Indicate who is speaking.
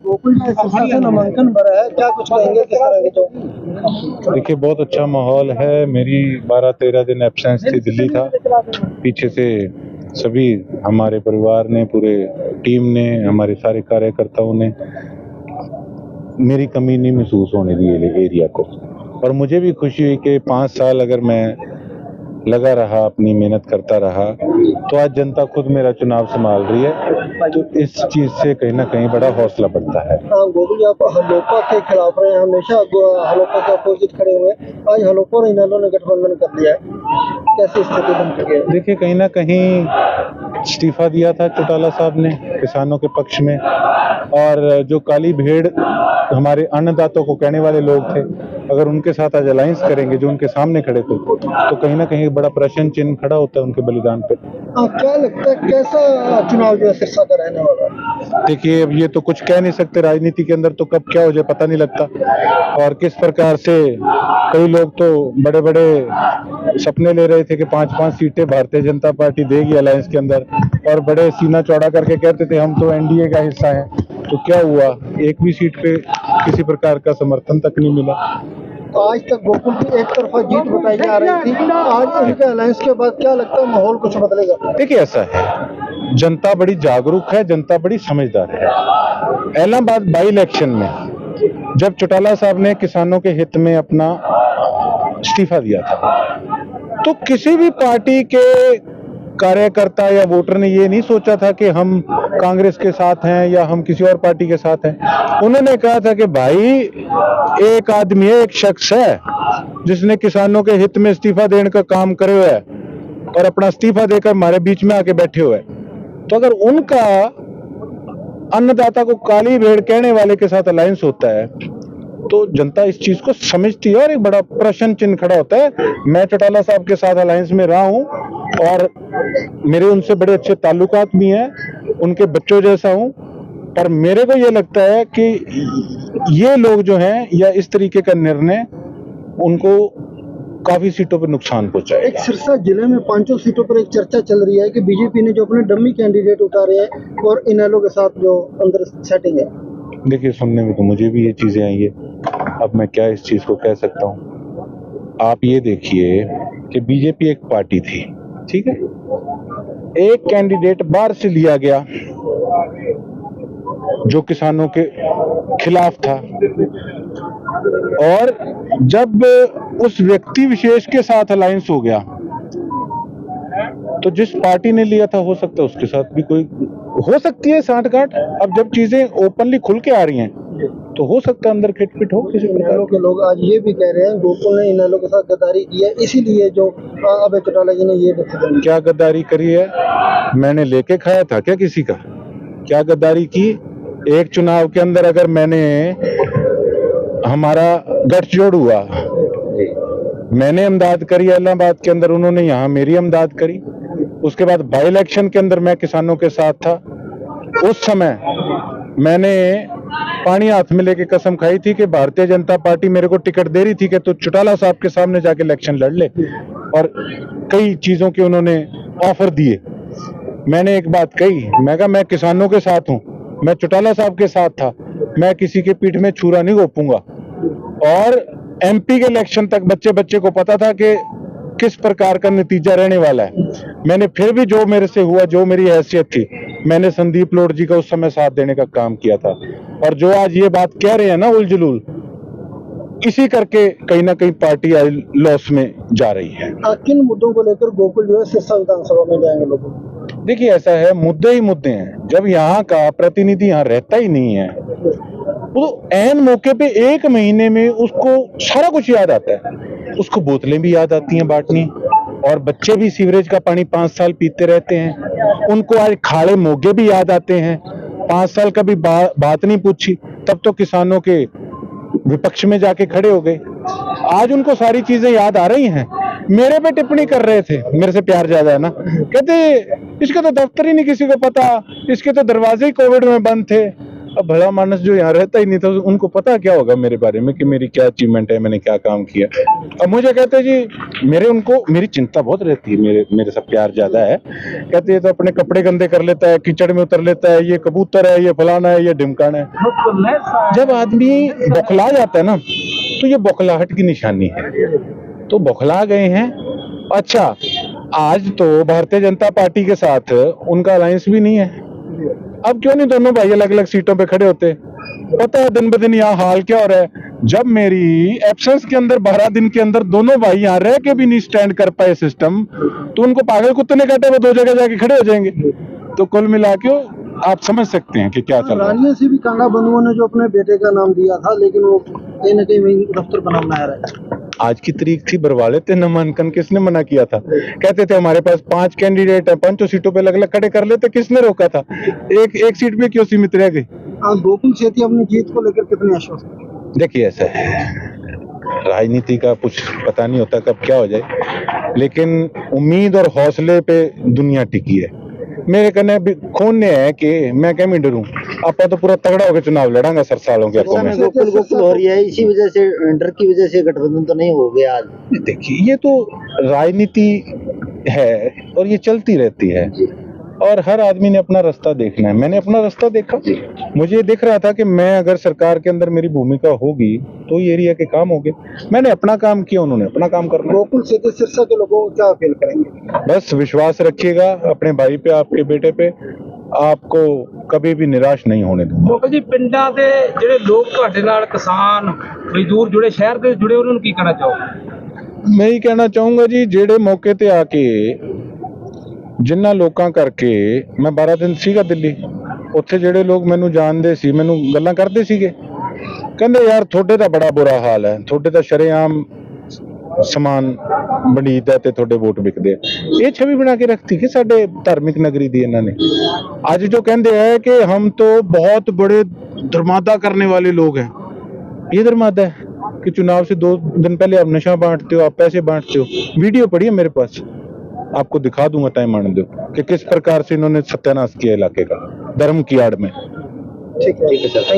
Speaker 1: गोकुल में सिरसा से नामांकन भरा है, क्या कुछ कहेंगे, किस तरह के जो?
Speaker 2: देखिए, बहुत अच्छा माहौल है। मेरी 12-13 दिन एब्सेंस थी, दिल्ली था। पीछे से सभी हमारे परिवार ने, पूरे टीम ने, हमारे सारे कार्यकर्ताओं ने मेरी कमी नहीं महसूस होने दी एरिया को। और मुझे भी खुशी हुई कि 5 साल अगर मैं लगा रहा, अपनी मेहनत करता रहा, तो आज जनता खुद मेरा चुनाव संभाल रही है। तो इस चीज से कहीं ना कहीं बड़ा हौसला बढ़ता है।
Speaker 1: गोकुल आप हलोपा के खिलाफ रहे हैं, हमेशा हलोपा के अपोजिट खड़े हुए। आज हलोपा और इनेलो ने गठबंधन कर दिया है, कैसी स्थिति बन चुकी है?
Speaker 2: देखिए, कहीं ना कहीं इस्तीफा दिया था चौटाला साहब ने किसानों के पक्ष में, और जो काली भेड़ हमारे अन्नदाताओं को कहने वाले लोग थे, अगर उनके साथ आज अलायंस करेंगे, जो उनके सामने खड़े थे, तो कहीं ना कहीं बड़ा प्रश्न चिन्ह खड़ा होता है उनके बलिदान पे।
Speaker 1: क्या लगता है कैसा चुनाव जो है सिरसा का रहने वाला है?
Speaker 2: देखिए, अब ये तो कुछ कह नहीं सकते, राजनीति के अंदर तो कब क्या हो जाए पता नहीं लगता। और किस प्रकार से कई लोग तो बड़े बड़े सपने ले रहे थे कि 5-5 सीटें भारतीय जनता पार्टी देगी अलायंस के अंदर, और बड़े सीना चौड़ा करके कहते थे हम तो एनडीए का हिस्सा हैं। तो क्या हुआ, एक भी सीट पे किसी प्रकार का समर्थन तक नहीं मिला।
Speaker 1: तो आज तक गोकुल की एक तरफा जीत बताई जा रही थी, आज इनके अलायंस के बाद क्या लगता है माहौल कुछ बदलेगा?
Speaker 2: देखिए, ऐसा है, जनता बड़ी जागरूक है, जनता बड़ी समझदार है। इलाहाबाद बाई इलेक्शन में जब चौटाला साहब ने किसानों के हित में अपना इस्तीफा दिया था, तो किसी भी पार्टी के कार्यकर्ता या वोटर ने ये नहीं सोचा था कि हम कांग्रेस के साथ हैं या हम किसी और पार्टी के साथ हैं। उन्होंने कहा था कि भाई, एक आदमी है, एक शख्स है जिसने किसानों के हित में इस्तीफा देने का काम करे हुए है और अपना इस्तीफा देकर हमारे बीच में आके बैठे हुए हैं। तो अगर उनका अन्नदाता को काली भेड़ कहने वाले के साथ अलायंस होता है, तो जनता इस चीज को समझती है और एक बड़ा प्रश्न चिन्ह खड़ा होता है। मैं चौटाला साहब के साथ अलायंस में रहा हूं और मेरे उनसे बड़े अच्छे ताल्लुकात भी हैं, उनके बच्चों जैसा हूं, पर मेरे को ये लगता है कि ये लोग जो हैं, या इस तरीके का निर्णय उनको काफी सीटों पर नुकसान पहुंचाएगा।
Speaker 1: एक सिरसा जिले में 5 सीटों पर एक चर्चा चल रही है कि बीजेपी ने जो अपने डमी कैंडिडेट उतारे हैं और इनेलो के साथ जो अंदर सेटिंग है।
Speaker 2: देखिए, सुनने में तो मुझे भी ये चीजें आई है, अब मैं क्या इस चीज को कह सकता हूँ। आप ये देखिए कि बीजेपी एक पार्टी थी, ठीक है, एक कैंडिडेट बाहर से लिया गया जो किसानों के खिलाफ था, और जब उस व्यक्ति विशेष के साथ अलायंस हो गया, तो जिस पार्टी ने लिया था हो सकता है उसके साथ भी कोई हो सकती है सांठ-गांठ। अब जब चीजें ओपनली खुल के आ रही हैं, तो हो सकता है अंदर खिटपिट हो किसी प्रकार
Speaker 1: के लोग आज ये भी कह रहे हैं गोकुल ने इनेलो के साथ गद्दारी की है, इसीलिए जो अभय चौटाला जी ने ये डिसीजन।
Speaker 2: क्या गद्दारी करी है? मैंने लेके खाया था क्या किसी का? क्या गद्दारी की? एक चुनाव के अंदर अगर मैंने, हमारा गठजोड़ हुआ, मैंने इमदाद करी इलाहाबाद के अंदर, उन्होंने यहाँ मेरी इमदाद करी। उसके बाद बाई इलेक्शन के अंदर मैं किसानों के साथ था। उस समय मैंने पानी हाथ में लेके कसम खाई थी कि भारतीय जनता पार्टी मेरे को टिकट दे रही थी कि तो चौटाला साहब के सामने जाके इलेक्शन लड़ ले, और कई चीजों के उन्होंने ऑफर दिए। मैंने एक बात कही, मैं कहा मैं किसानों के साथ हूं, मैं चौटाला साहब के साथ था, मैं किसी के पीठ में छुरा नहीं घोपूंगा। और एमपी के इलेक्शन तक बच्चे बच्चे को पता था कि किस प्रकार का नतीजा रहने वाला है। मैंने फिर भी जो मेरे से हुआ, जो मेरी हैसियत थी, मैंने संदीप लोढ़ जी का उस समय साथ देने का काम किया था। और जो आज ये बात कह रहे हैं ना उलझुल, इसी करके कहीं ना कहीं पार्टी लॉस में जा रही है।
Speaker 1: किन मुद्दों को लेकर गोकुल जो है सिरसा विधानसभा में जाएंगे लोग?
Speaker 2: देखिए, ऐसा है, मुद्दे ही मुद्दे हैं। जब यहाँ का प्रतिनिधि यहाँ रहता ही नहीं है, तो ऐन मौके पे 1 महीने में उसको सारा कुछ याद आता है। उसको बोतलें भी याद आती हैं बांटनी, और बच्चे भी सीवरेज का पानी 5 साल पीते रहते हैं। उनको आज खाड़े मोगे भी याद आते हैं। 5 साल का भी बात नहीं पूछी, तब तो किसानों के विपक्ष में जाके खड़े हो गए। आज उनको सारी चीजें याद आ रही हैं। मेरे पे टिप्पणी कर रहे थे, मेरे से प्यार ज्यादा है ना, कहते इसके तो दफ्तर ही नहीं किसी को पता, इसके तो दरवाजे ही कोविड में बंद थे, अब भला मानस जो यहाँ रहता ही नहीं था उनको पता क्या होगा मेरे बारे में कि मेरी क्या अचीवमेंट है, मैंने क्या काम किया। अब मुझे कहते हैं जी मेरी चिंता बहुत रहती है, मेरे से प्यार ज्यादा है। कहते हैं तो अपने कपड़े गंदे कर लेता है, कीचड़ में उतर लेता है, ये कबूतर है, ये फलाना है, ये ढिमकाना है। जब आदमी बौखला जाता है ना तो ये बौखलाहट की निशानी है, तो बौखला गए हैं। अच्छा, आज तो भारतीय जनता पार्टी के साथ उनका अलायंस भी नहीं है। अब क्यों नहीं दोनों भाई अलग अलग सीटों पे खड़े होते? पता है दिन ब दिन यहाँ हाल क्या हो रहा है। जब मेरी एब्सेंस के अंदर 12 दिन के अंदर दोनों भाई यहाँ रह के भी नहीं स्टैंड कर पाए सिस्टम, तो उनको पागल कुत्ते ने काटे, वो दो जगह जाके खड़े हो जाएंगे। तो कुल मिला के आप समझ सकते हैं कि क्या चल रहा है।
Speaker 1: रानिया से भी कांडा बंधुओं ने जो अपने बेटे का नाम दिया था, लेकिन वो कहीं ना कहीं वही दफ्तर का नाम ना आ रहा है।
Speaker 2: आज की तारीख थी, बरवाले थे नामांकन, किसने मना किया था? कहते थे हमारे पास 5 कैंडिडेट है, 5 सीटों पे अलग अलग खड़े कर लेते, किसने रोका था? एक सीट पे क्यों सीमित रह गई?
Speaker 1: गोकुल सेठी अपनी जीत को लेकर कितने आश्वस्त हैं?
Speaker 2: देखिए ऐसा है, राजनीति का कुछ पता नहीं होता कब क्या हो जाए, लेकिन उम्मीद और हौसले पे दुनिया टिकी है। मेरे कने भी खून ने है कि मैं क्या मैं डरूं, आपा तो पूरा तगड़ा होकर चुनाव लड़ांगा सर सालों के हकों में।
Speaker 1: गोकुल हो रही है, इसी वजह से डर की वजह से गठबंधन तो नहीं हो गया आज।
Speaker 2: देखिए ये तो राजनीति है और ये चलती रहती है, और हर आदमी ने अपना रास्ता देखना है। मैंने अपना रास्ता देखा, मुझे दिख रहा था कि मैं अगर सरकार के अंदर मेरी भूमिका होगी तो ये एरिया के काम होंगे। मैंने अपना काम किया, उन्होंने अपना काम करना।
Speaker 1: गोकुल सेठी सिरसा के लोगों को क्या अपील करेंगे?
Speaker 2: बस विश्वास रखिएगा अपने भाई पे, आपके बेटे पे, आपको कभी भी निराश नहीं होने दूंगा।
Speaker 3: गोकुल जी, पिंडां ਦੇ ਜਿਹੜੇ ਲੋਕ ਤੁਹਾਡੇ ਨਾਲ ਕਿਸਾਨ ਮਜ਼ਦੂਰ जुड़े शहर ਦੇ जुड़े ਉਹਨਾਂ ਨੂੰ ਕੀ ਕਹਿਣਾ ਚਾਹੋਗੇ?
Speaker 2: मैं ही कहना चाहूंगा जी, ਜਿਹੜੇ ਮੌਕੇ ਤੇ ਆ ਕੇ ਜਿਨ੍ਹਾਂ ਲੋਕਾਂ ਕਰਕੇ ਮੈਂ 12 ਦਿਨ ਸੀਗਾ ਦਿੱਲੀ, ਉੱਥੇ ਜਿਹੜੇ ਲੋਕ ਮੈਨੂੰ ਜਾਣਦੇ ਸੀ, ਮੈਨੂੰ ਗੱਲਾਂ ਕਰਦੇ ਸੀਗੇ, ਕਹਿੰਦੇ ਯਾਰ ਤੁਹਾਡੇ ਦਾ ਬੜਾ ਬੁਰਾ ਹਾਲ ਹੈ, ਤੁਹਾਡੇ ਤਾਂ ਸ਼ਰੇਆਮ ਸਮਾਨ ਵੰਡੀਦਾ ਤੇ ਤੁਹਾਡੇ ਵੋਟ ਵਿਕਦੇ ਆ। ਇਹ ਛਵੀ ਬਣਾ ਕੇ ਰੱਖਤੀ ਕਿ ਸਾਡੇ ਧਾਰਮਿਕ ਨਗਰੀ ਦੀ ਇਹਨਾਂ ਨੇ। ਅੱਜ जो कहते हैं कि हम तो बहुत बड़े धर्मादा करने वाले लोग हैं, ये धर्मादा है कि चुनाव से 2 दिन पहले आप नशा बांटते हो, आप पैसे बांटते हो। वीडियो पड़ी है मेरे पास, आपको दिखा दूंगा टाइम आने दो कि किस प्रकार से इन्होंने सत्यानाश किया इलाके का धर्म की आड़ में।
Speaker 1: ठीक है सर।